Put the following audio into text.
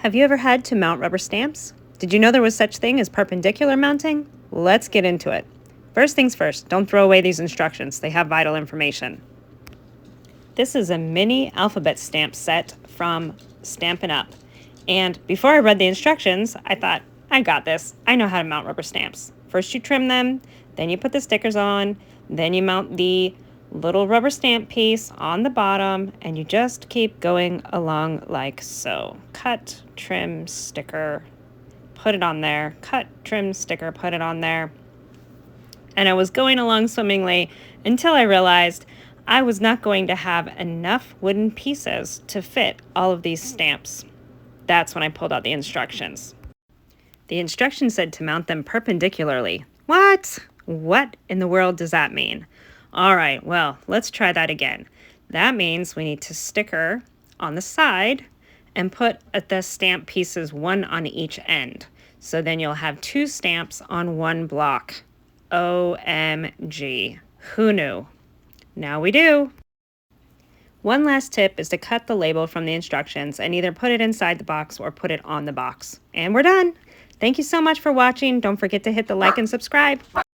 Have you ever had to mount rubber stamps? Did you know there was such thing as perpendicular mounting? Let's get into it. First things first, don't throw away these instructions. They have vital information. This is a mini alphabet stamp set from Stampin' Up! And before I read the instructions, I thought, I got this. I know how to mount rubber stamps. First you trim them, then you put the stickers on, then you mount the little rubber stamp piece on the bottom, and you just keep going along like so. Cut, trim, sticker, put it on there. Cut, trim, sticker, put it on there. And I was going along swimmingly until I realized I was not going to have enough wooden pieces to fit all of these stamps. That's when I pulled out the instructions. The instructions said to mount them perpendicularly. What? What in the world does that mean? All right, well, let's try that again. That means we need to sticker on the side and put the stamp pieces one on each end. So then you'll have two stamps on one block. OMG. Who knew? Now we do. One last tip is to cut the label from the instructions and either put it inside the box or put it on the box. And we're done. Thank you so much for watching. Don't forget to hit the like and subscribe.